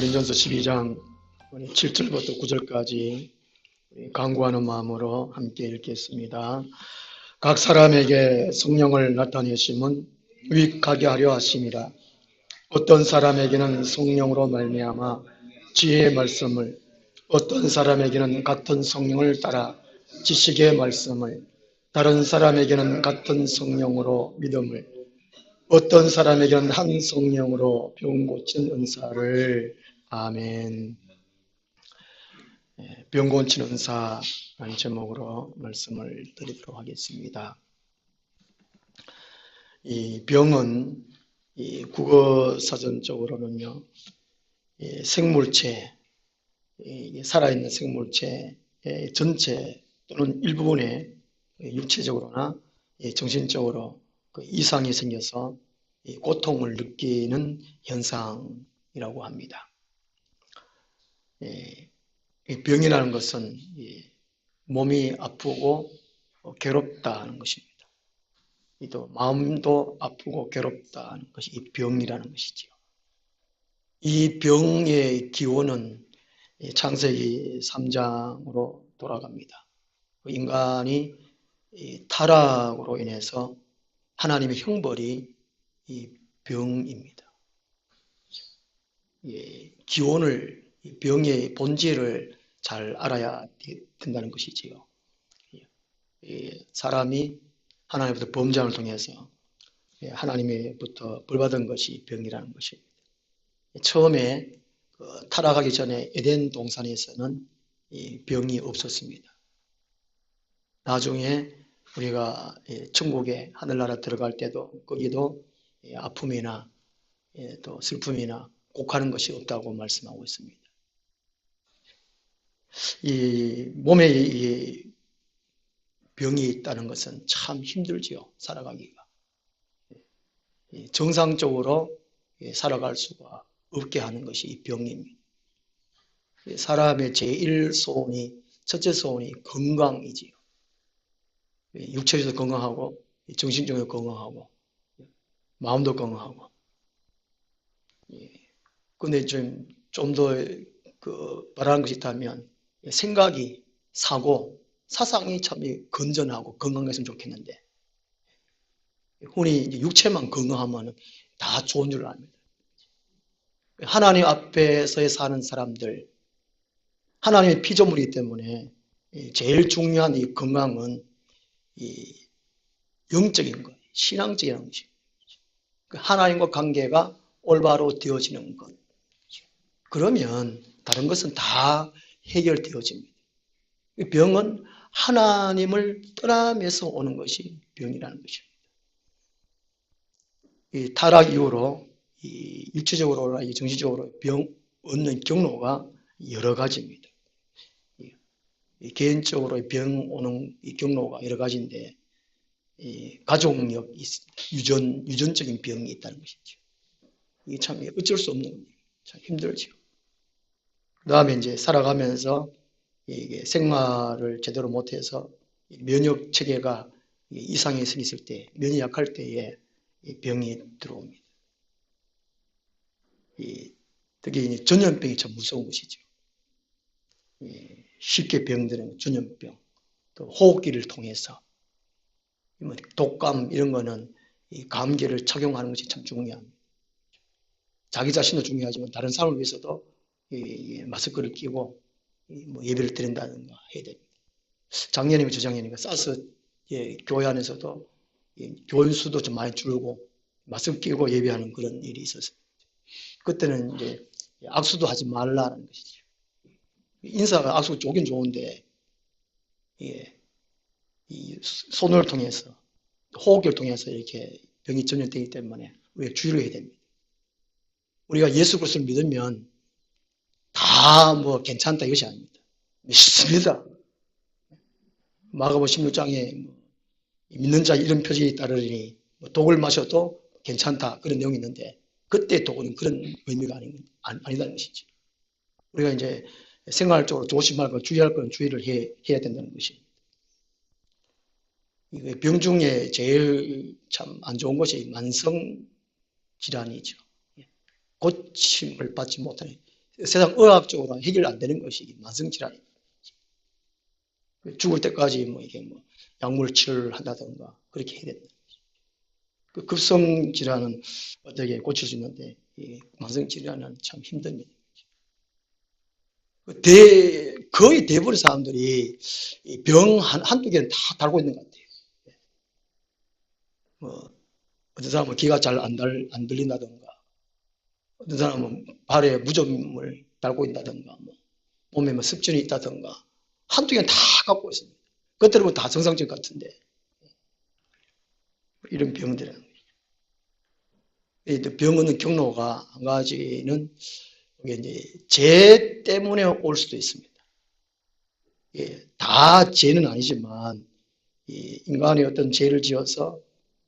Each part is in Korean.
고린전서 12장 7절부터 9절까지 간구하는 마음으로 함께 읽겠습니다. 각 사람에게 성령을 나타내심은 유익하게 하려 하심이라. 어떤 사람에게는 성령으로 말미암아 지혜의 말씀을, 어떤 사람에게는 같은 성령을 따라 지식의 말씀을, 다른 사람에게는 같은 성령으로 믿음을, 어떤 사람에게는 한 성령으로 병 고치는 은사를. 아멘. 병 고치는 은사라는 제목으로 말씀을 드리도록 하겠습니다. 이 병은 이 국어사전적으로는요, 생물체, 살아있는 생물체 전체 또는 일부분에 육체적으로나 정신적으로 이상이 생겨서 고통을 느끼는 현상이라고 합니다. 병이라는 것은 몸이 아프고 괴롭다는 것입니다. 또 마음도 아프고 괴롭다는 것이 이 병이라는 것이지요. 이 병의 기원은 창세기 3장으로 돌아갑니다. 인간이 타락으로 인해서 하나님의 형벌이 이 병입니다. 기원을, 병의 본질을 잘 알아야 된다는 것이지요. 사람이 하나님부터 범죄를 통해서 하나님으로부터 벌받은 것이 병이라는 것입니다. 처음에 타락하기 전에 에덴 동산에서는 병이 없었습니다. 나중에 우리가 천국에 하늘나라 들어갈 때도 거기도 아픔이나 또 슬픔이나 곡하는 것이 없다고 말씀하고 있습니다. 이 몸에 이 병이 있다는 것은 참 힘들지요. 살아가기가. 정상적으로 살아갈 수가 없게 하는 것이 이 병입니다. 사람의 제1소원이, 첫째 소원이 건강이지요. 육체적으로 건강하고 정신적으로 건강하고 마음도 건강하고. 근데 좀 더 바라는 것이 있다면 생각이, 사고, 사상이 참 건전하고 건강했으면 좋겠는데, 흔히 육체만 건강하면 다 좋은 줄 압니다. 하나님 앞에서 사는 사람들, 하나님의 피조물이기 때문에 제일 중요한 이 건강은 이 영적인 것, 신앙적인 것입니다. 하나님과 관계가 올바로 되어지는 것. 그러면 다른 것은 다 해결되어집니다. 병은 하나님을 떠나면서 오는 것이 병이라는 것입니다. 이 타락 이후로 이 육체적으로나 정신적으로 병 얻는 경로가 여러 가지입니다. 개인적으로 병 오는 이 경로가 여러 가지인데, 가족력, 유전적인 병이 있다는 것이죠. 이게 참 어쩔 수 없는 겁니다. 참 힘들죠. 그 다음에 이제 살아가면서 이게 생활을 제대로 못해서 면역 체계가 이상이 생겼을 때, 면이 약할 때에 병이 들어옵니다. 특히 전염병이 참 무서운 것이죠. 쉽게 병드는 전염병, 또 호흡기를 통해서 독감 이런 거는 이 감기를 착용하는 것이 참 중요합니다. 자기 자신도 중요하지만 다른 사람을 위해서도 마스크를 끼고 예배를 드린다든가 해야 됩니다. 작년이면 저작년이니까 사스 교회 안에서도 교인수도 좀 많이 줄고 마스크 끼고 예배하는 그런 일이 있었어요. 그때는 이제 악수도 하지 말라는 것이죠. 인사가 악수 좋긴 좋은데 이 손을 통해서, 호흡기를 통해서 이렇게 병이 전염되기 때문에 우리가 주의를 해야 됩니다. 우리가 예수 그리스도를 믿으면 다 괜찮다 이것이 아닙니다. 믿습니다. 마가복음 16장에 믿는 자 이런 표적이 따르니 독을 마셔도 괜찮다 그런 내용이 있는데, 그때 독은 그런 의미가 아니다는 것이지. 우리가 이제 생활적으로 조심할 건, 주의할 건 주의를 해야 된다는 것입니다. 병 중에 제일 참 안 좋은 것이 만성 질환이죠. 고침을 받지 못하는, 세상 의학적으로 해결 안 되는 것이 만성질환입니다. 죽을 때까지 뭐 이게 뭐 약물 치료를 한다든가 그렇게 해야 된다. 그 급성 질환은 어떻게 고칠 수 있는데 이 만성 질환은 참 힘듭니다. 거의 대부분의 사람들이 병 한두 개는 다 달고 있는 것 같아요. 뭐 어떤 사람은 귀가 잘 안 들린다든가, 어떤 사람은 발에 무좀을 달고 있다든가, 뭐 몸에 뭐 습진이 있다든가, 한두 개는 다 갖고 있습니다. 그것들은 다 정상적 같은데, 이런 병들은. 병은 경로가 한 가지는 이제 죄 때문에 올 수도 있습니다. 예, 다 죄는 아니지만 인간이 어떤 죄를 지어서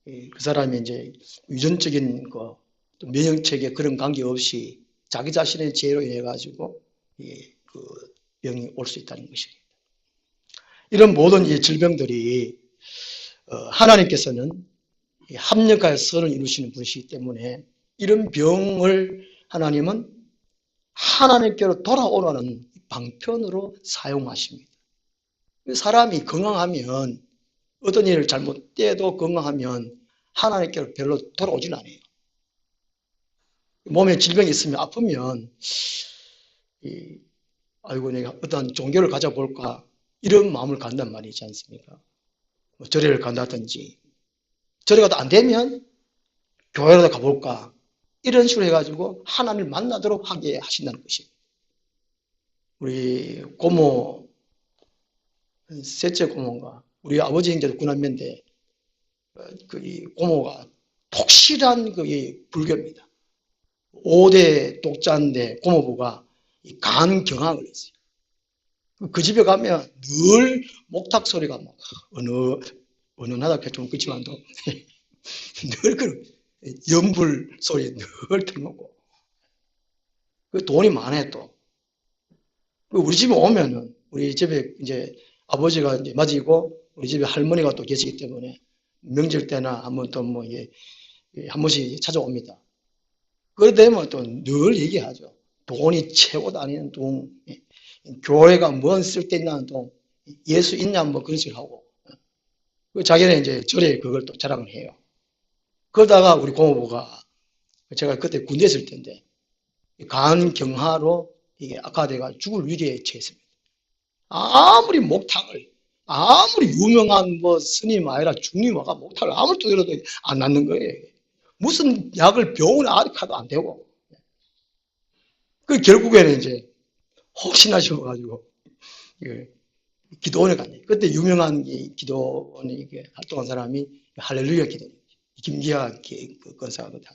그 사람이 이제 유전적인 거, 또 면역체계 그런 관계 없이 자기 자신의 죄로 인해 가지고 그 병이 올 수 있다는 것입니다. 이런 모든 이 질병들이 하나님께서는 합력하여 선을 이루시는 분이시기 때문에 이런 병을 하나님은 하나님께로 돌아오라는 방편으로 사용하십니다. 사람이 건강하면 어떤 일을 잘못돼도 건강하면 하나님께로 별로 돌아오진 않아요. 몸에 질병이 있으면 아프면 아이고 내가 어떤 종교를 가져볼까 이런 마음을 갖는단 말이지 않습니까? 뭐 절에를 간다든지 절에 가도 안 되면 교회라도 가볼까 이런 식으로 해가지고 하나님을 만나도록 하게 하신다는 것입니다. 우리 고모 셋째 고모가 우리 아버지 형제도 군함면데 그 고모가 독실한 그 불교입니다. 5대 독자인데 고모부가 간경학을 했어요. 그 집에 가면 늘 목탁 소리가 막 은은하다 좀 그렇지만도 늘 그 연불 소리 늘 들먹고 그 돈이 많아요 또. 우리 집에 오면은 우리 집에 이제 아버지가 이제 맞이고 우리 집에 할머니가 또 계시기 때문에 명절 때나 한번 또 뭐 한 번씩 찾아옵니다. 그래 되면 또 늘 얘기하죠. 돈이 채고 다니는 돈, 교회가 뭔 쓸데있는 돈, 예수 있냐 뭐 그런 식으로 하고 자기는 이제 절에 그걸 또 자랑을 해요. 그러다가 우리 고모부가 제가 그때 군대에 있을 때인데 간경화로 이게 악화돼가 죽을 위기에 처했습니다. 아무리 목탁을 아무리 유명한 뭐 스님 아니라 중님 와가 목탁을 아무리 두드려도 안 낫는 거예요. 무슨 약을 병원에 아득하도 안 되고 그 결국에는 이제 혹시나 싶어가지고 기도원에 갔네. 그때 유명한 기도원에 활동한 사람이 할렐루야 기도 김기하 권사가 하는데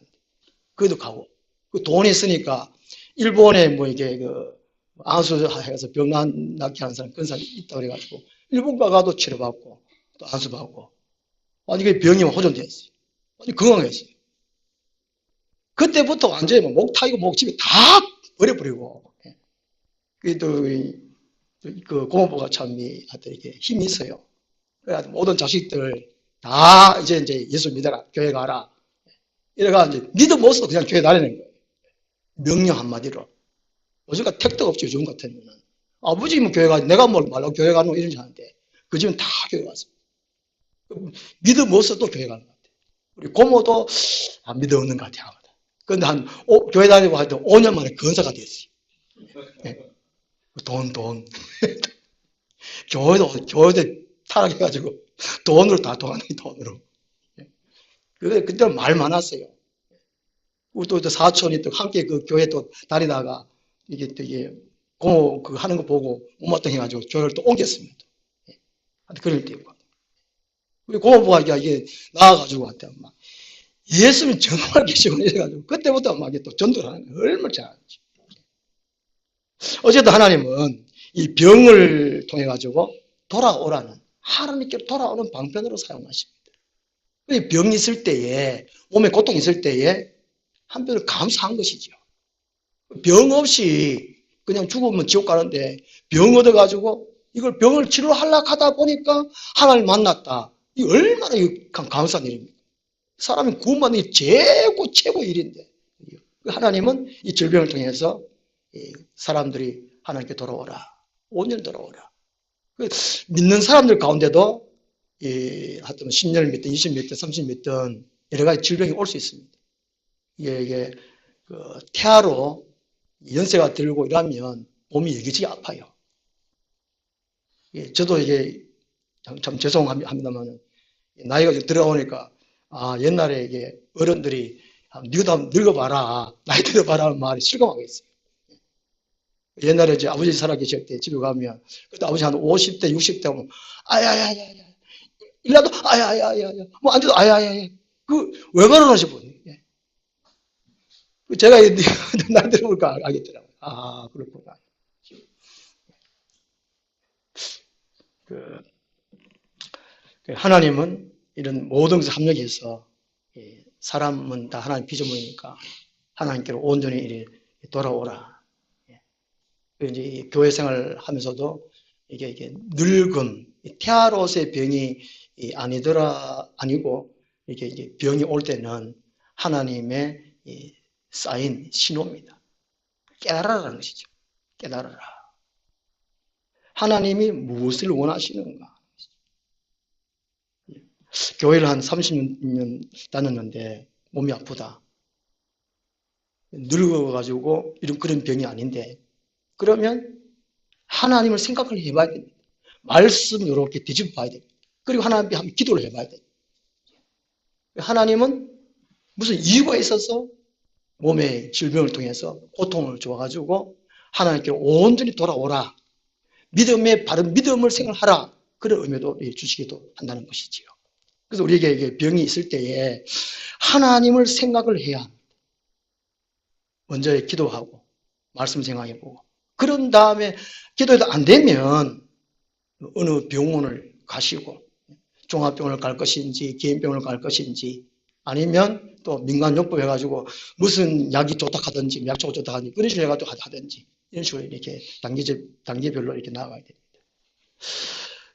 그래도 가고 그 돈이 있으니까 일본에 뭐 이게 그 안수해서 병 낫게 하는 사람 그런 사람이 있다고 그래가지고 일본 가도 치료받고 또 안수받고 아니 그 병이 호전됐어요. 아니 건강했어요. 그때부터 완전히 목 타이고 목집이 다 버려버리고 그 고모부가 참 이렇게 힘이 있어요. 그래가지고 모든 자식들 다 이제 예수 믿어라 교회 가라 이래가 이제 믿음 없어도 그냥 교회 다니는 거예요. 명령 한마디로. 요즘까 택도 없죠. 요즘 같으면은 아버지면 교회 가 내가 뭘 말라고 교회 가는 거 이런지 하는데 그 집은 다 교회 갔습니다. 믿음 없어도 교회 가는 것 같아요. 우리 고모도 안 믿음 없는 것 같아요. 근데 교회 다니고 하여튼 5년 만에 건사가 됐어요. 네. 돈. 교회도 타락해가지고 돈으로 다 통하는 돈으로. 그때 말 많았어요. 우리 또 사촌이 또 함께 그 교회 또 다니다가 이게 고모 그 하는 거 보고 못마땅 해가지고 교회를 또 옮겼습니다. 그럴 때고. 우리 고모부가 이게 나와가지고 한테 막 예수님 정말 계시구나 이래가지고 그때부터 막 또 전도를 하는 거예요. 얼마나 잘하는지. 어쨌든 하나님은 이 병을 통해 가지고 돌아오라는 하나님께 돌아오는 방편으로 사용하십니다. 병이 있을 때에 몸에 고통이 있을 때에 한편으로 감사한 것이죠. 병 없이 그냥 죽으면 지옥 가는데 병 얻어가지고 이걸 병을 치료하려고 하다 보니까 하나님 만났다. 이 얼마나 감사한 일입니까? 사람이 구원받는 게 최고 일인데 하나님은 이 질병을 통해서 사람들이 하나님께 돌아오라. 온전히 돌아오라. 믿는 사람들 가운데도 하여튼 10년을 믿든 20년 믿든 30년 믿든 여러 가지 질병이 올 수 있습니다. 이게 태아로 연세가 들고 이러면 몸이 여기저기 아파요. 저도 이게 참 죄송합니다만 나이가 좀 들어오니까 옛날에 이게 어른들이 니도 한번 늙어봐라, 나이 들어봐라 하는 말이 실감하고 있어요. 옛날에 이제 아버지 살아계실 때 집에 가면 그때 아버지 한 50대 60대 하면 아야야야야 일라도 아야야야야 뭐 안 돼도 아야야야 왜 그러나 싶어요. 제가 나이 들어보니까 알겠더라고요. 그렇구나. 하나님은 이런 모든 것을 합력해서 사람은 다 하나님 피조물이니까 하나님께로 온전히 돌아오라. 이제 교회 생활을 하면서도 이게 늙음, 태아로서의 병이 아니고 이게 병이 올 때는 하나님의 쌓인 신호입니다. 깨달아라는 것이죠. 깨달아라. 하나님이 무엇을 원하시는가? 교회를 한 30년 다녔는데 몸이 아프다. 늙어가지고 그런 병이 아닌데 그러면 하나님을 생각을 해봐야 됩니다. 말씀 이렇게 뒤집어 봐야 됩니다. 그리고 하나님께 한번 기도를 해봐야 됩니다. 하나님은 무슨 이유가 있어서 몸의 질병을 통해서 고통을 줘가지고 하나님께 온전히 돌아오라. 믿음의 바른 믿음을 생각하라. 그런 의미도 주시기도 한다는 것이지요. 그래서 우리에게 이게 병이 있을 때에 하나님을 생각을 해야 합니다. 먼저 기도하고 말씀 생각해보고 그런 다음에 기도해도 안 되면 어느 병원을 가시고 종합병원을 갈 것인지 개인병원을 갈 것인지 아니면 또 민간요법 해가지고 무슨 약이 좋다 하든지 약초가 좋다 하든지 그런 식으로 해가지고 하든지 이런 식으로 이렇게 단계별로 이렇게 나아가야 됩니다.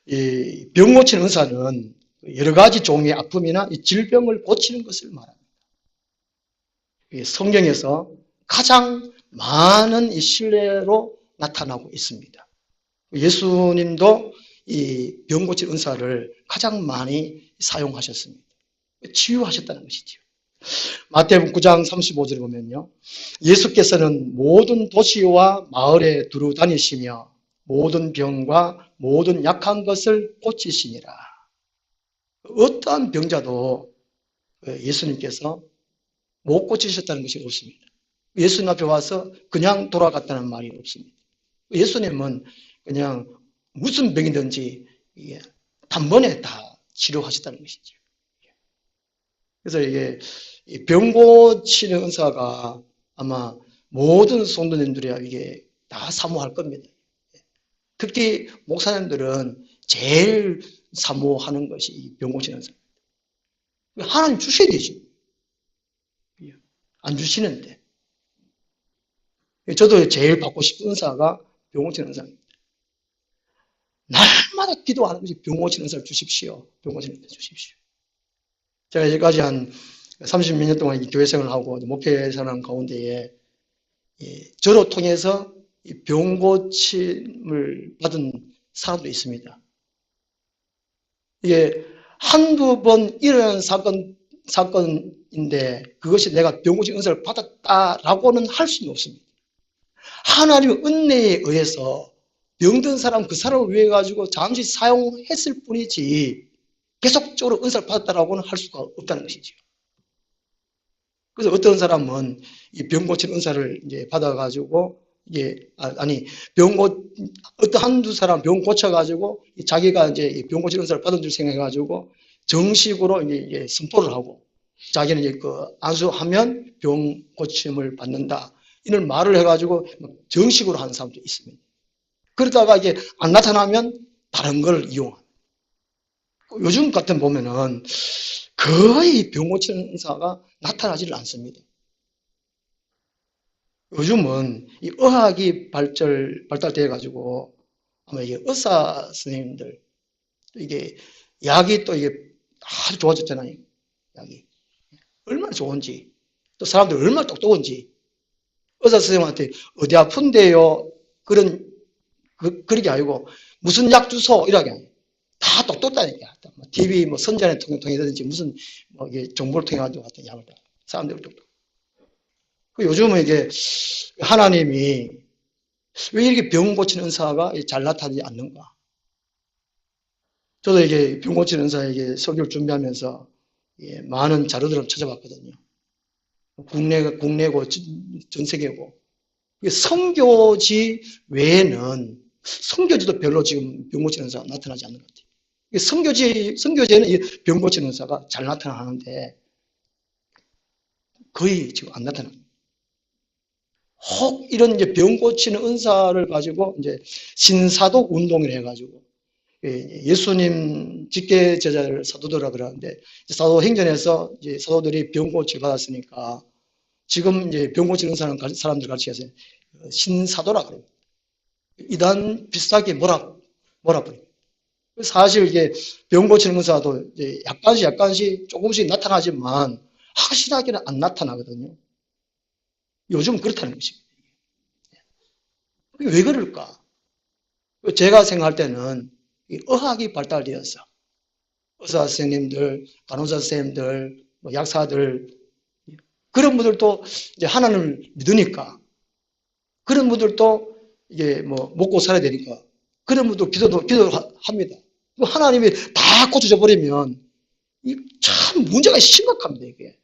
이 병 고치는 은사는 여러 가지 종의 아픔이나 이 질병을 고치는 것을 말합니다. 성경에서 가장 많은 이 신뢰로 나타나고 있습니다. 예수님도 이 병 고치는 은사를 가장 많이 사용하셨습니다. 치유하셨다는 것이죠. 마태복음 9장 35절에 보면요. 예수께서는 모든 도시와 마을에 두루 다니시며 모든 병과 모든 약한 것을 고치시니라. 어떠한 병자도 예수님께서 못 고치셨다는 것이 없습니다. 예수님 앞에 와서 그냥 돌아갔다는 말이 없습니다. 예수님은 그냥 무슨 병이든지 단번에 다 치료하셨다는 것이죠. 그래서 이게 병 고치는 은사가 아마 모든 성도님들이 이게 다 사모할 겁니다. 특히 목사님들은 제일 사모하는 것이 병 고치는 은사입니다. 하나님 주셔야 되죠. 안 주시는데. 저도 제일 받고 싶은 은사가 병 고치는 은사입니다. 날마다 기도하는 것이 병 고치는 은사를 주십시오. 병 고치는 은사 주십시오. 제가 여기까지 한 30몇 년 동안 교회 생활을 하고 목회 생활 가운데에 저로 통해서 병 고침을 받은 사람도 있습니다. 이게 한두 번 일어난 사건인데 그것이 내가 병 고침 은사를 받았다라고는 할 수는 없습니다. 하나님의 은혜에 의해서 병든 사람 그 사람을 위해 가지고 잠시 사용했을 뿐이지 계속적으로 은사를 받았다라고는 할 수가 없다는 것이죠. 그래서 어떤 사람은 이 병 고치는 은사를 이제 받아가지고 어떤 한두 사람 병 고쳐가지고 자기가 이제 병 고치는 은사를 받은 줄 생각해가지고 정식으로 이제 선포를 하고 자기는 이제 안수하면 병 고침을 받는다. 이런 말을 해가지고 정식으로 하는 사람도 있습니다. 그러다가 이게 안 나타나면 다른 걸 이용합니다. 요즘 같은 보면은 거의 병 고치는 은사가 나타나지를 않습니다. 요즘은 이 의학이 발달돼 가지고 아마 이게 의사 선생님들 이게 약이 또 이게 아주 좋아졌잖아요. 약이 얼마나 좋은지 또 사람들 얼마나 똑똑한지 의사 선생님한테 어디 아픈데요? 그렇게 아니고 무슨 약 주소 이렇게 다 똑똑하니까 TV 뭐 선전에 통해서든지 무슨 뭐 이게 정보를 통해 가지고 같은 약을 사람들이 똑똑. 요즘은 이게 하나님이 왜 이렇게 병 고치는 은사가 잘 나타나지 않는가? 저도 이게 병 고치는 은사에게 설교를 준비하면서 많은 자료들을 찾아봤거든요. 국내고 전 세계고. 선교지 외에는 선교지도 별로 지금 병 고치는 은사가 나타나지 않는 것 같아요. 선교지에는 이 병 고치는 은사가 잘 나타나는데 거의 지금 안 나타납니다. 혹 이런 이제 병 고치는 은사를 가지고 이제 신사독 운동을 해가지고 예수님 직계 제자를 사도들이라 그러는데 사도행전에서 이제 사도들이 병 고치를 받았으니까 지금 이제 병 고치는 사람들 가르치면서 신사도라 그래요. 이단 비슷하게 몰아버려요. 사실 이게 병 고치는 은사도 이제 약간씩 조금씩 나타나지만 확실하게는 안 나타나거든요. 요즘 그렇다는 것입니다. 왜 그럴까? 제가 생각할 때는 의학이 발달되어서 의사 선생님들, 간호사 선생님들, 뭐 약사들 그런 분들도 이제 하나님을 믿으니까 그런 분들도 이게 뭐 먹고 살아야 되니까 그런 분도 기도합니다. 하나님이 다 고쳐져 버리면 참 문제가 심각합니다. 이게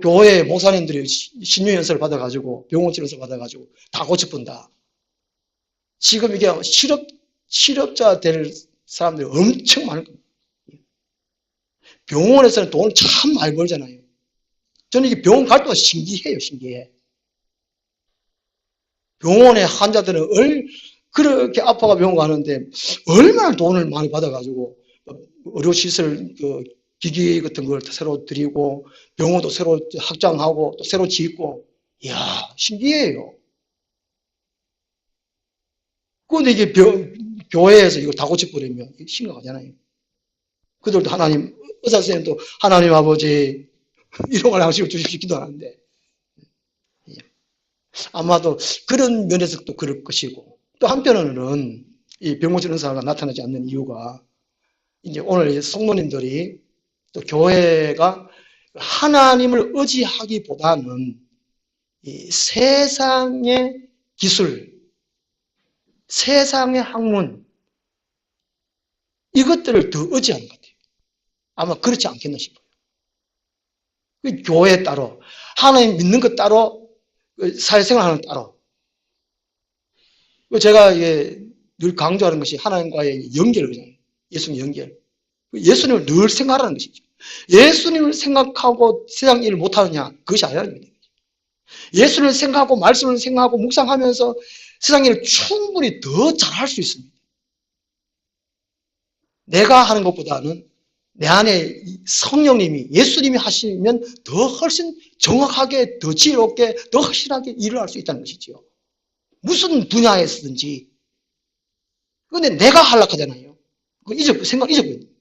교회 목사님들이 신유 연설을 받아가지고 병원 치료를 받아가지고 다 고쳐본다. 지금 이게 실업자 될 사람들이 엄청 많을 겁니다. 병원에서는 돈을 참 많이 벌잖아요. 저는 이게 병원 갈 때마다 신기해요, 신기해. 병원에 환자들은 그렇게 아파가 병원 가는데 얼마나 돈을 많이 받아가지고 의료시설 기기 같은 걸 새로 드리고 병원도 새로 확장하고 또 새로 짓고 이야 신기해요. 그런데 이게 교회에서 이걸 다 고쳐버리면 심각하잖아요. 그들도 하나님 의사 선생님도 하나님 아버지 일용할 양식을 주십시오 기도하는데 아마도 그런 면에서도 그럴 것이고 또 한편으로는 이 병고치는 의사가 나타나지 않는 이유가 이제 오늘 성도님들이 또 교회가 하나님을 의지하기보다는 이 세상의 기술, 세상의 학문 이것들을 더 의지하는 것 같아요. 아마 그렇지 않겠나 싶어요. 교회 따로 하나님 믿는 것 따로 사회생활하는 따로 제가 늘 강조하는 것이 하나님과의 연결이잖아요. 예수님 연결. 예수님을 늘 생각하라는 것이죠. 예수님을 생각하고 세상 일을 못하느냐 그것이 아니랍니다. 예수님을 생각하고 말씀을 생각하고 묵상하면서 세상 일을 충분히 더 잘할 수 있습니다. 내가 하는 것보다는 내 안에 성령님이 예수님이 하시면 더 훨씬 정확하게 더 지혜롭게 더 확실하게 일을 할 수 있다는 것이죠. 무슨 분야에서든지. 그런데 내가 하려고 하잖아요. 생각 잊어버려요.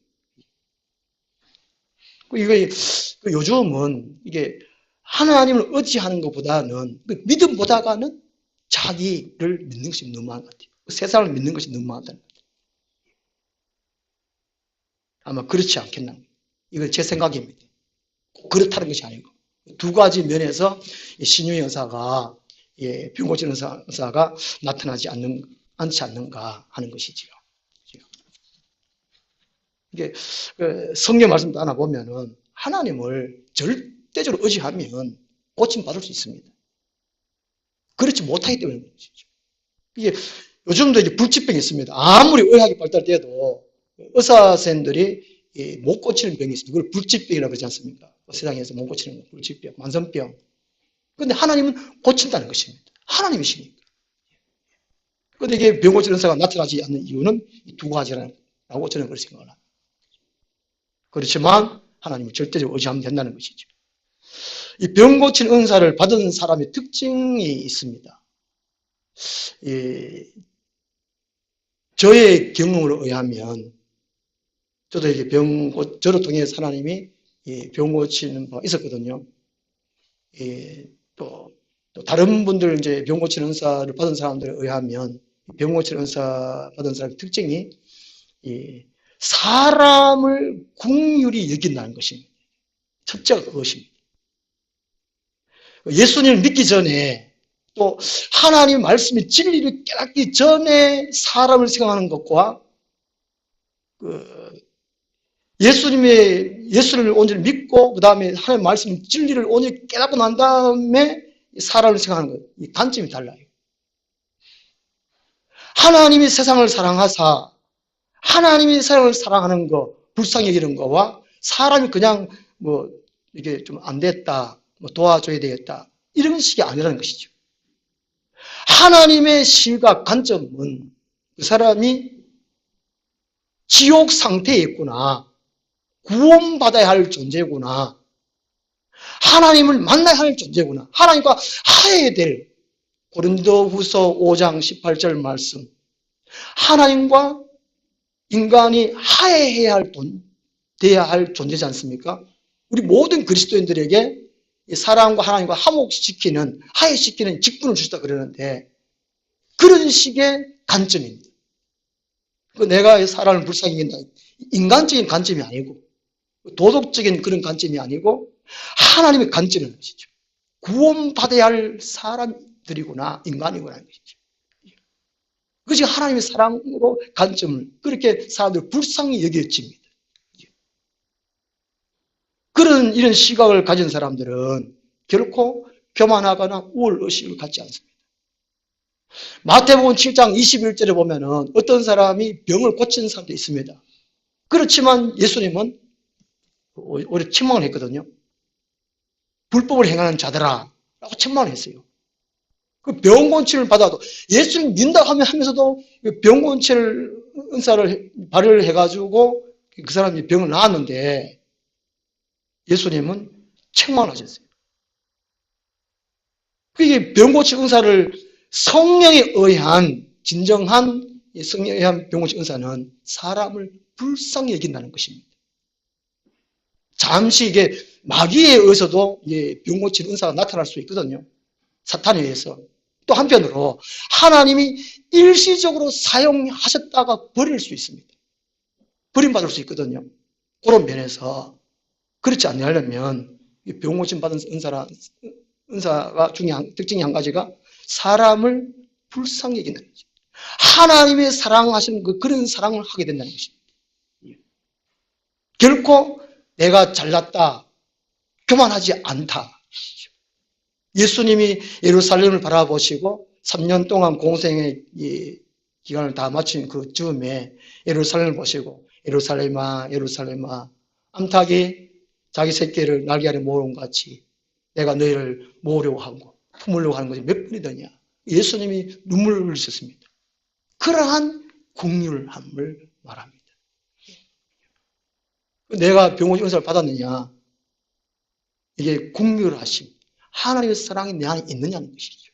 요즘은 이게 하나님을 의지하는 것보다는 믿음보다는 자기를 믿는 것이 너무 많은 것 같아요. 세상을 믿는 것이 너무 많다는 것 같아요. 아마 그렇지 않겠나. 이건 제 생각입니다. 그렇다는 것이 아니고 두 가지 면에서 신유 여사가 병 고치는 의사가 나타나지 않지 않는가 하는 것이지요. 이게 성경 말씀도 하나 보면은 하나님을 절대적으로 의지하면 고침 받을 수 있습니다. 그렇지 못하기 때문에 그런 것이죠. 이게 요즘도 이제 불치병이 있습니다. 아무리 의학이 발달돼도 의사 선생님들이 못 고치는 병이 있습니다. 그걸 불치병이라고 그러지 않습니까? 세상에서 못 고치는 불치병, 만성병. 그런데 하나님은 고친다는 것입니다. 하나님이시니까. 그런데 이게 병 고치는 의사가 나타나지 않는 이유는 이 두 가지라고 저는 그렇게 생각을 합니다. 그렇지만 하나님을 절대적으로 의지하면 된다는 것이죠. 이 병 고치는 은사를 받은 사람의 특징이 있습니다. 저의 경험으로 의하면 저도 이게 저를 통해서 하나님이 병 고치는 바가 있었거든요. 또 다른 분들 이제 병 고치는 은사를 받은 사람들에 의하면 병 고치는 은사 받은 사람의 특징이 사람을 긍휼히 여긴다는 것입니다. 첫째가 그것입니다. 예수님을 믿기 전에 또 하나님의 말씀의 진리를 깨닫기 전에 사람을 생각하는 것과 예수를 온전히 믿고 그 다음에 하나님의 말씀 진리를 온전히 깨닫고 난 다음에 사람을 생각하는 것, 이 관점이 달라요. 하나님이 세상을 사랑하사 하나님이 세상을 사랑하는 거, 불쌍히 여기는 거와 사람이 그냥 뭐 이게 좀 안 됐다, 뭐 도와줘야 되겠다 이런 식이 아니라는 것이죠. 하나님의 시각 관점은 그 사람이 지옥 상태에 있구나, 구원받아야 할 존재구나, 하나님을 만나야 할 존재구나, 하나님과 하여야 될 고린도후서 5장 18절 말씀, 하나님과 인간이 하해해야 할 돼야 할 존재지 않습니까? 우리 모든 그리스도인들에게 사람과 하나님과 화목시키는, 하해시키는 직분을 주시다 그러는데 그런 식의 관점입니다. 내가 사람을 불쌍히 여긴다, 인간적인 관점이 아니고 도덕적인 그런 관점이 아니고 하나님의 관점인 것이죠. 구원받아야 할 사람들이구나, 인간이구나 하는 것이죠. 그것이 하나님의 사랑으로 관점을 그렇게 사람들을 불쌍히 여겨집니다. 이런 시각을 가진 사람들은 결코 교만하거나 우월의식을 갖지 않습니다. 마태복음 7장 21절에 보면은 어떤 사람이 병을 고친 사람도 있습니다. 그렇지만 예수님은 오히려 책망을 했거든요. 불법을 행하는 자들아 라고 책망을 했어요. 그 병고침을 받아도 예수님 믿는다고 하면서도 병고침을 은사를 발휘를 해가지고 그 사람이 병을 나았는데 예수님은 책망을 하셨어요. 그게 병고침 은사를 성령에 의한 진정한 성령에 의한 병고침 은사는 사람을 불쌍히 여긴다는 것입니다. 잠시 이게 마귀에 의해서도 병고침 은사가 나타날 수 있거든요. 사탄에 의해서. 또 한편으로 하나님이 일시적으로 사용하셨다가 버릴 수 있습니다. 버림받을 수 있거든요. 그런 면에서 그렇지 않으려면 병고침 받은 은사가 중요한 특징이 한 가지가 사람을 불쌍히 여긴다는 거죠. 하나님의 사랑하시는 그런 사랑을 하게 된다는 것입니다. 결코 내가 잘났다, 교만하지 않다. 예수님이 예루살렘을 바라보시고 3년 동안 공생의 기간을 다 마친 그 즈음에 예루살렘을 보시고 예루살렘아 예루살렘아 암탉이 자기 새끼를 날개 아래 모으는 것 같이 내가 너희를 모으려고 하고 품으려고 하는 것이 몇 번이더냐. 예수님이 눈물을 흘리셨습니다. 그러한 긍휼함을 말합니다. 내가 병고침 은사를 받았느냐, 이게 긍휼하심, 하나님의 사랑이 내 안에 있느냐는 것이죠.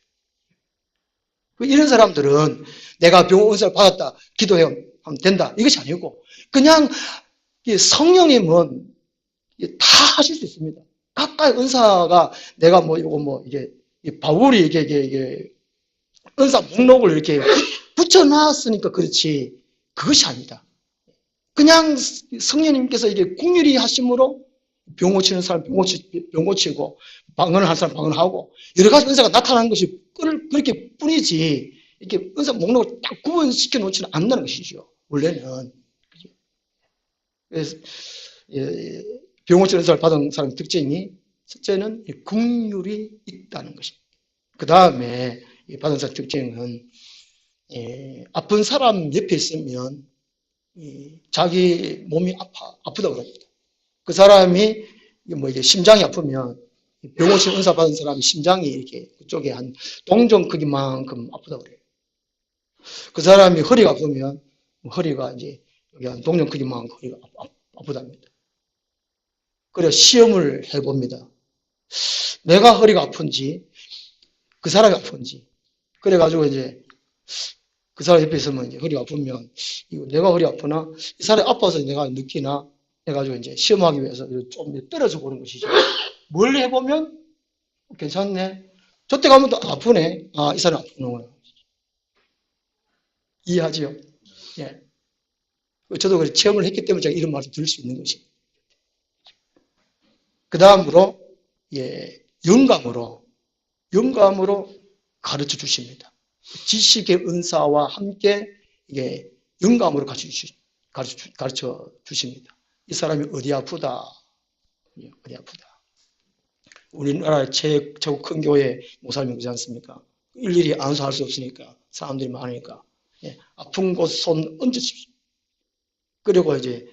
이런 사람들은 내가 병고침 은사를 받았다, 기도하면 된다, 이것이 아니고 그냥 성령님은 다 하실 수 있습니다. 각각의 은사가 내가 이게 바울이 이게 은사 목록을 이렇게 붙여놨으니까 그렇지 그것이 아니다. 그냥 성령님께서 이게 긍휼히 하심으로 병 고치는 사람 병 고치고 방언을 하는 사람 방언하고 여러 가지 은사가 나타나는 것이 그렇게 뿐이지 이렇게 은사 목록을 딱 구분시켜 놓지는 않는다는 것이죠. 원래는. 그래서 병 고치는 은사를 받은 사람의 특징이 첫째는 긍휼이 있다는 것입니다. 그 다음에 받은 사람 특징은 아픈 사람 옆에 있으면 자기 몸이 아프다고 그럽니다. 그 사람이 이게 심장이 아프면 병 고침 은사 받은 사람이 심장이 이렇게 그쪽에 한 동전 크기만큼 아프다고 그래요. 그 사람이 허리가 아프면 허리가 이제 여기 한 동전 크기만큼 허리가 아프답니다. 그래서 시험을 해봅니다. 내가 허리가 아픈지 그 사람이 아픈지. 그래가지고 이제 그 사람 옆에 있으면 이제 허리가 아프면 이거 내가 허리 아프나 이 사람이 아파서 내가 느끼나 해가지고 이제 시험하기 위해서 좀 떨어져 보는 것이죠. 뭘 해보면 괜찮네. 저때 가면 또 아프네. 아, 이 사람 아프구나. 이해하지요? 예. 저도 그 체험을 했기 때문에 제가 이런 말을 들을 수 있는 것이. 그 다음으로, 예, 영감으로 가르쳐 주십니다. 지식의 은사와 함께, 이게 영감으로 가르쳐 주십니다. 이 사람이 어디 아프다. 어디 아프다. 우리나라 최고 큰 교회 목사님이 그러지 않습니까? 일일이 안수할 수 없으니까, 사람들이 많으니까. 예, 아픈 곳 손 얹으십시오. 그리고 이제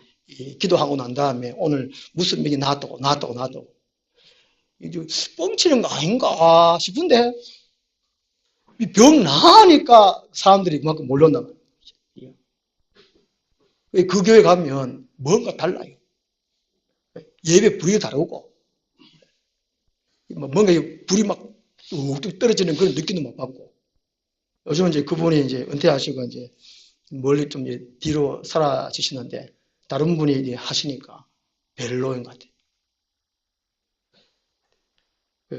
기도하고 난 다음에 오늘 무슨 병이 나았다고. 이제 뻥치는 거 아닌가 싶은데 병 나으니까 사람들이 그만큼 몰려온단 말이에요. 그 교회 가면 뭔가 달라요. 예배 분위기가 다르고 뭔가 불이 막 뚝뚝 떨어지는 그런 느낌도 못 받고 요즘은 이제 그분이 이제 은퇴하시고 이제 멀리 좀 이제 뒤로 사라지시는데 다른 분이 이제 하시니까 별로인 것 같아요.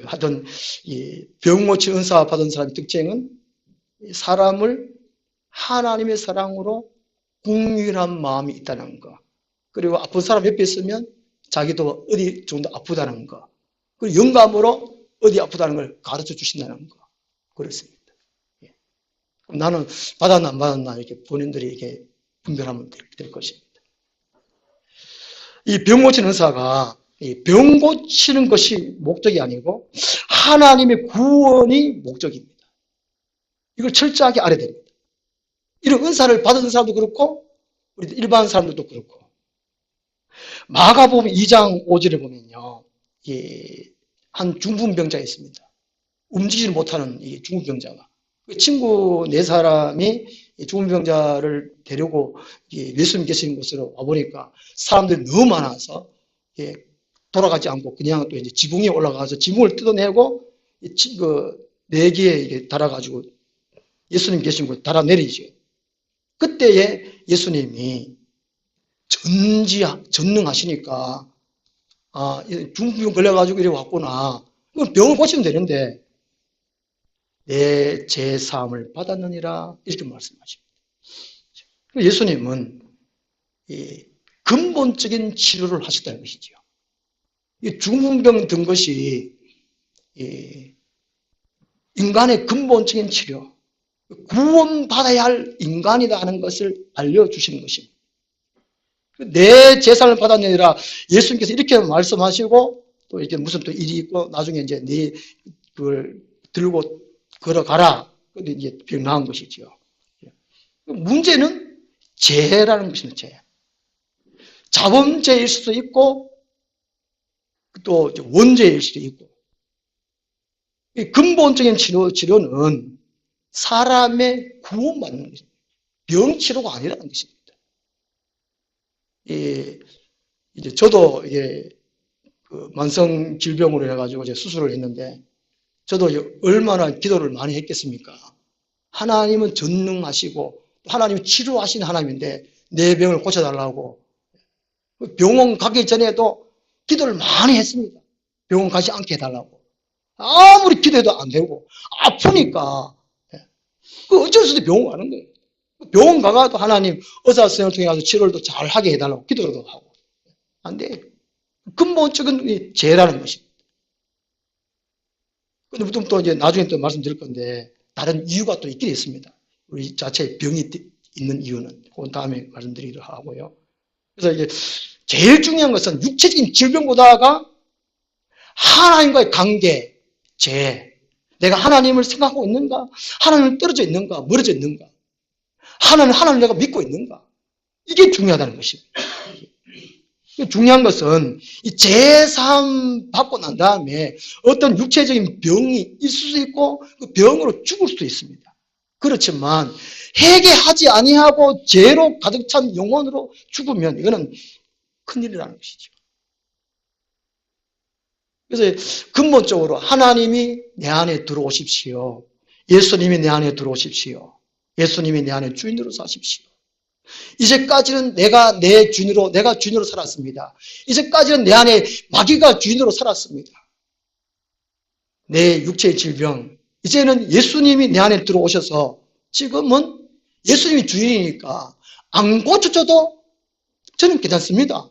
하여튼 이 병고치 은사 받은 사람의 특징은 사람을 하나님의 사랑으로 궁휼한 마음이 있다는 거. 그리고 아픈 사람 옆에 있으면 자기도 어디 좀 더 아프다는 거. 그리고 영감으로 어디 아프다는 걸 가르쳐 주신다는 거. 그렇습니다. 예. 그럼 나는 받았나 안 받았나 이렇게 본인들이 이렇게 분별하면 될 것입니다. 이 병 고치는 은사가 병 고치는 것이 목적이 아니고 하나님의 구원이 목적입니다. 이걸 철저하게 알아야 됩니다. 이런 은사를 받은 사람도 그렇고 우리 일반 사람들도 그렇고 마가복음 2장 5절에 보면요. 한 중풍병자가 있습니다. 움직이지 못하는 이 중풍병자가. 그 친구 네 사람이 중풍병자를 데리고 예수님 계시는 곳으로 와보니까 사람들이 너무 많아서 돌아가지 않고 그냥 또 이제 지붕에 올라가서 지붕을 뜯어내고 그 네 개에 달아가지고 예수님 계신 곳에 달아내리죠. 그때에 예수님이 전능하시니까 중풍병 걸려가지고 이래 왔구나. 그럼 병을 고치면 되는데 내 제사함을 받았느니라 이렇게 말씀하십니다. 예수님은 근본적인 치료를 하셨다는 것이죠. 중풍병 든 것이 인간의 근본적인 치료, 구원받아야 할 인간이다 하는 것을 알려주시는 것입니다. 내 제사를 받았느니라 예수님께서 이렇게 말씀하시고 또 이렇게 무슨 또 일이 있고 나중에 이제 네 그걸 들고 걸어가라. 근데 이제 병 나은 것이죠. 문제는 죄라는 것입니다. 죄. 자범죄일 수도 있고 또 원죄일 수도 있고 근본적인 치료는 사람의 구원받는 것입니다. 병치료가 아니라는 것입니다. 이제 저도 그 만성 질병으로 해가지고 이제 수술을 했는데 저도 얼마나 기도를 많이 했겠습니까? 하나님은 전능하시고 하나님은 치료하시는 하나님인데 내 병을 고쳐달라고 병원 가기 전에도 기도를 많이 했습니다. 병원 가지 않게 해달라고. 아무리 기도해도 안 되고 아프니까 그 어쩔 수 없이 병원 가는 거예요. 병원 가가도 하나님 의사 선생님을 통해 가서 치료를 또 잘 하게 해달라고 기도도 하고 안 돼요. 근본적인 죄라는 것입니다. 근데 또 이제 나중에 또 말씀드릴 건데 다른 이유가 또 있긴 있습니다. 우리 자체에 병이 있는 이유는 그건 다음에 말씀드리기로 하고요. 그래서 이제 제일 중요한 것은 육체적인 질병보다가 하나님과의 관계, 죄. 내가 하나님을 생각하고 있는가? 하나님을 떨어져 있는가? 멀어져 있는가? 하나님을 내가 믿고 있는가? 이게 중요하다는 것입니다. 중요한 것은 이 제사함 받고 난 다음에 어떤 육체적인 병이 있을 수 있고 그 병으로 죽을 수도 있습니다. 그렇지만 회개하지 아니하고 죄로 가득 찬 영혼으로 죽으면 이거는 큰일이라는 것이죠. 그래서 근본적으로 하나님이 내 안에 들어오십시오. 예수님이 내 안에 들어오십시오. 예수님이 내 안에 주인으로 사십시오. 이제까지는 내가 주인으로 살았습니다. 이제까지는 내 안에 마귀가 주인으로 살았습니다. 내 육체의 질병, 이제는 예수님이 내 안에 들어오셔서 지금은 예수님이 주인이니까 안 고쳐줘도 저는 괜찮습니다.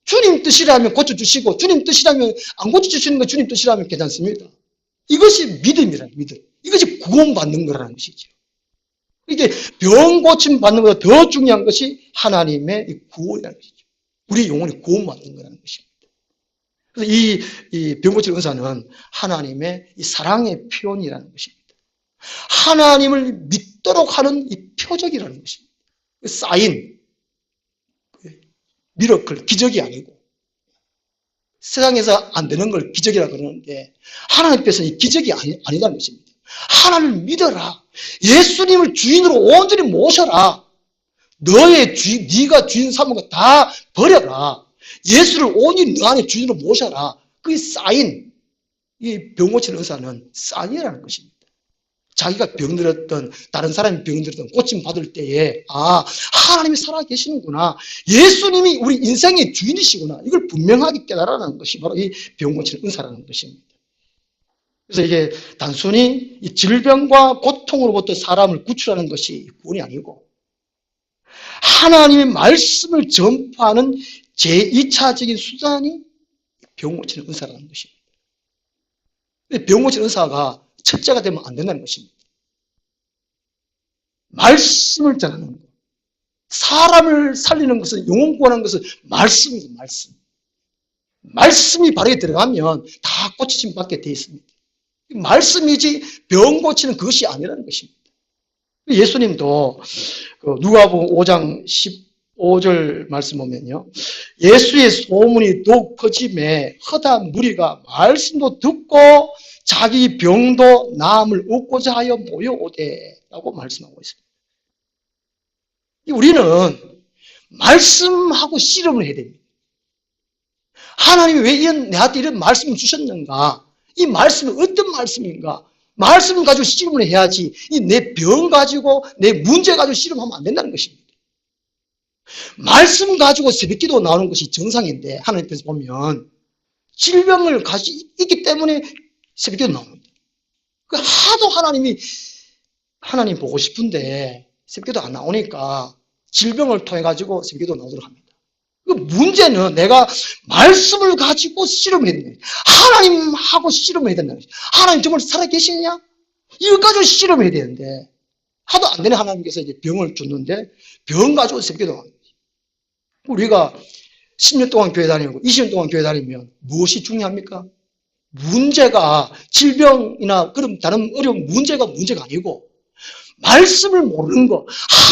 주님 뜻이라면 고쳐주시고 주님 뜻이라면 안 고쳐주시는 거 주님 뜻이라면 괜찮습니다. 이것이 믿음이라는 믿음. 이것이 구원받는 거라는 것이죠. 이게 병 고침 받는 것보다 더 중요한 것이 하나님의 구원이라는 것이죠. 우리 영혼이 구원받는 거라는 것입니다. 그래서 이 병 고칠 은사는 하나님의 이 사랑의 표현이라는 것입니다. 하나님을 믿도록 하는 이 표적이라는 것입니다. 사인, 미러클, 기적이 아니고 세상에서 안 되는 걸 기적이라고 그러는데 하나님께서는 이 기적이 아니다는 것입니다. 하나님을 믿어라. 예수님을 주인으로 온전히 모셔라. 네가 주인 삼은 거 다 버려라. 예수를 온전히 너 안에 주인으로 모셔라. 그게 사인, 이 병 고치는 의사는 사인이라는 것입니다. 자기가 병들었던 다른 사람이 병들었던 고침 받을 때에 하나님이 살아계시는구나. 예수님이 우리 인생의 주인이시구나. 이걸 분명하게 깨달아라는 것이 바로 이 병 고치는 은사라는 것입니다. 그래서 이게 단순히 이 질병과 고통으로부터 사람을 구출하는 것이 구원이 아니고 하나님의 말씀을 전파하는 제2차적인 수단이 병 고치는 은사라는 것입니다. 병 고치는 은사가 첫째가 되면 안 된다는 것입니다. 말씀을 전하는 것. 사람을 살리는 것은, 영혼 구원하는 것은 말씀입니다. 말씀. 말씀이 바르게 들어가면 다 고치심 받게 되어 있습니다. 말씀이지 병 고치는 그것이 아니라는 것입니다. 예수님도 누가복음 5장 15절 말씀 보면요. 예수의 소문이 더욱 커짐에 허다한 무리가 말씀도 듣고 자기 병도 나음을 얻고자 하여 모여오되 라고 말씀하고 있습니다. 우리는 말씀하고 씨름을 해야 됩니다. 하나님이 왜 내한테 이런 말씀을 주셨는가? 이 말씀은 어떤 말씀인가? 말씀을 가지고 씨름을 해야지 내 병 가지고 내 문제 가지고 씨름하면 안 된다는 것입니다. 말씀 가지고 새벽기도 나오는 것이 정상인데 하나님께서 보면 질병을 가지고 있기 때문에 새벽기도 나옵니다. 하도 하나님 보고 싶은데 새벽기도 안 나오니까 질병을 통해 가지고 새벽기도 나오도록 합니다. 그 문제는 내가 말씀을 가지고 씨름해야 된다. 하나님하고 씨름해야 된다. 하나님 정말 살아계시냐? 이거 가지고 씨름해야 되는데 하도 안 되는 하나님께서 이제 병을 줬는데 병 가지고 새벽기도 나옵니다. 우리가 10년 동안 교회 다니고 20년 동안 교회 다니면 무엇이 중요합니까? 문제가 질병이나 그런 다른 어려운 문제가 아니고 말씀을 모르는 거,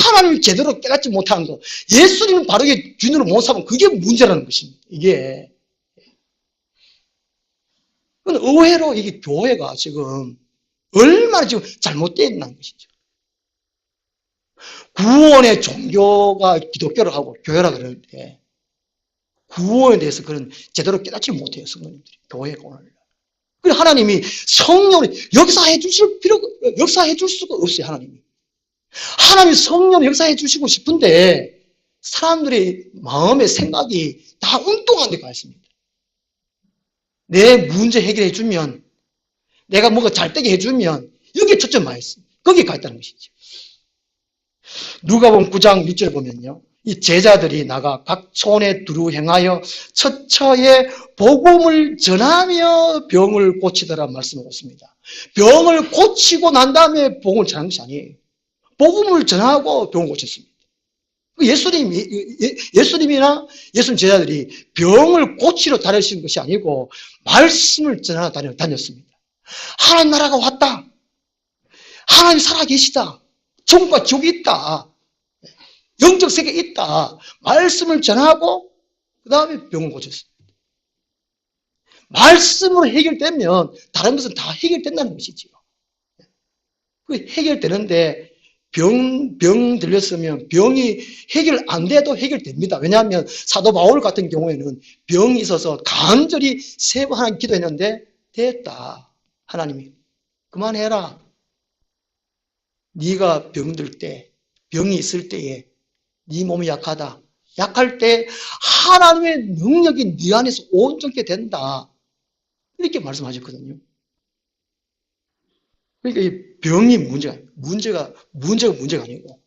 하나님을 제대로 깨닫지 못하는 거, 예수님을 바르게 주인으로 못 삼은 그게 문제라는 것입니다. 이게. 의외로 이게 교회가 지금 얼마나 지금 잘못되어 있는 것이죠. 구원의 종교가 기독교를 하고 교회라 그러는데 구원에 대해서 그런 제대로 깨닫지 못해요. 성도님들이. 교회가 오늘. 그래서 하나님이 성령을 역사해 줄 수가 없어요. 하나님이 성령을 역사해 주시고 싶은데 사람들의 마음의 생각이 다 엉뚱한 데 가 있습니다. 내 문제 해결해 주면, 내가 뭔가 잘 되게 해주면 여기에 초점 가 있습니다. 거기에 가 있다는 것이죠. 누가복음 9장 6절 보면요. 이 제자들이 나가 각 촌에 두루 행하여 처처에 복음을 전하며 병을 고치더라 말씀하고 있습니다. 병을 고치고 난 다음에 복음을 전하는 것이 아니에요. 복음을 전하고 병을 고쳤습니다. 예수님이나 예수님 제자들이 병을 고치러 다니시는 것이 아니고 말씀을 전하러 다녔습니다. 하나님 나라가 왔다. 하나님 살아계시다. 천국과 지옥이 있다. 영적 세계에 있다. 말씀을 전하고 그 다음에 병을 고쳤습니다. 말씀으로 해결되면 다른 것은 다 해결된다는 것이지요. 그 해결되는데 병 들렸으면 병이 해결 안 돼도 해결됩니다. 왜냐하면 사도 바울 같은 경우에는 병이 있어서 간절히 3번 하나님 기도했는데 됐다. 하나님이 그만해라. 네가 병들 때, 병이 있을 때에 네 몸이 약하다. 약할 때 하나님의 능력이 네 안에서 온전히 된다. 이렇게 말씀하셨거든요. 그러니까 이 병이 문제가 아니고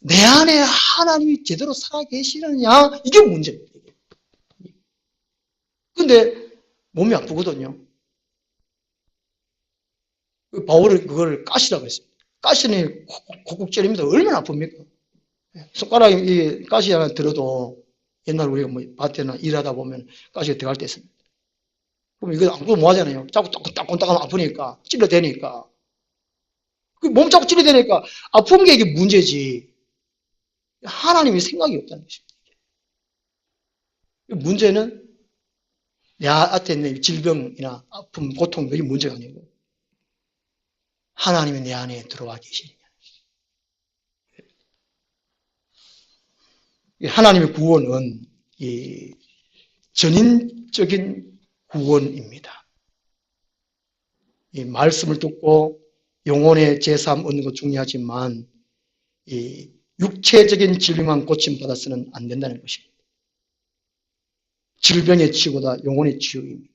내 안에 하나님이 제대로 살아계시느냐 이게 문제예요. 근데 몸이 아프거든요. 바울은 그걸 가시라고 했어요. 가시는 콕콕 찌릅니다. 얼마나 아픕니까? 손가락에 가시 하나 들어도 옛날 우리가 뭐 밭에나 일하다 보면 가시가 들어갈 때 있습니다. 그럼 이거 안 그러면 뭐 하잖아요. 자꾸 따끔따끔 아프니까, 찔러대니까. 그 몸 자꾸 찔러대니까 아픈 게 이게 문제지. 하나님이 생각이 없다는 것입니다. 문제는 내 앞에 있는 질병이나 아픔, 고통, 이게 문제가 아니고 하나님이 내 안에 들어와 계시느냐. 하나님의 구원은 이 전인적인 구원입니다. 이 말씀을 듣고 영혼의 제삼 얻는 것 중요하지만 이 육체적인 질병만 고침받아서는 안 된다는 것입니다. 질병의 치유보다 영혼의 치유입니다.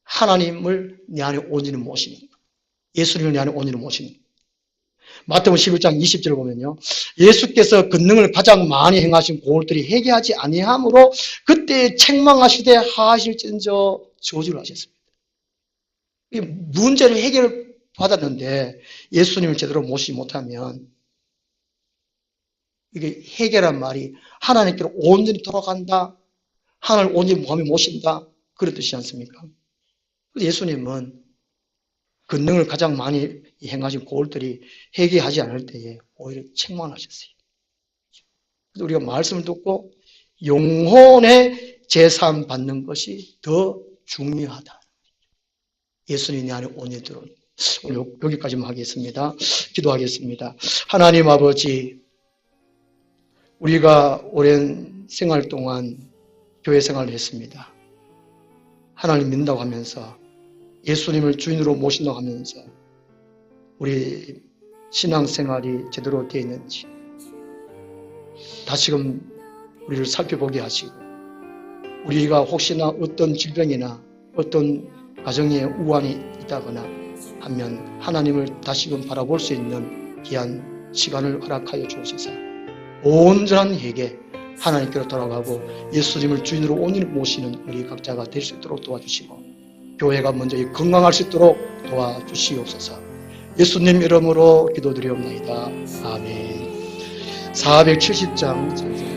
하나님을 내 안에 온전히 모시는 것. 예수님을 내 안에 온전히 모시는 것. 마태복음 11장 20절을 보면요. 예수께서 권능을 가장 많이 행하신 고울들이 회개하지 아니하므로 그때 책망하시되 하하실진저 저주를 하셨습니다. 이 문제를 해결을 받았는데 예수님을 제대로 모시지 못하면 이게 해결한 말이 하나님께로 온전히 돌아간다. 하나님을 온전히 마음에 모신다. 그런 뜻이지 않습니까? 예수님은 권능을 가장 많이 행하신 고울들이 회개하지 않을 때에 오히려 책망하셨어요. 그래서 우리가 말씀을 듣고 영혼의 제삼 받는 것이 더 중요하다. 예수님이 내 안에 온전히 들어오는. 오늘 여기까지만 하겠습니다. 기도하겠습니다. 하나님 아버지, 우리가 오랜 생활 동안 교회 생활을 했습니다. 하나님 믿는다고 하면서 예수님을 주인으로 모신다고 하면서 우리 신앙생활이 제대로 되어 있는지 다시금 우리를 살펴보게 하시고 우리가 혹시나 어떤 질병이나 어떤 가정에 우환이 있다거나 하면 하나님을 다시금 바라볼 수 있는 귀한 시간을 허락하여 주옵소서. 온전한 회개 하나님께로 돌아가고 예수님을 주인으로 온전히 모시는 우리 각자가 될 수 있도록 도와주시고 교회가 먼저 건강할 수 있도록 도와주시옵소서. 예수님 이름으로 기도드리옵나이다. 아멘. 470장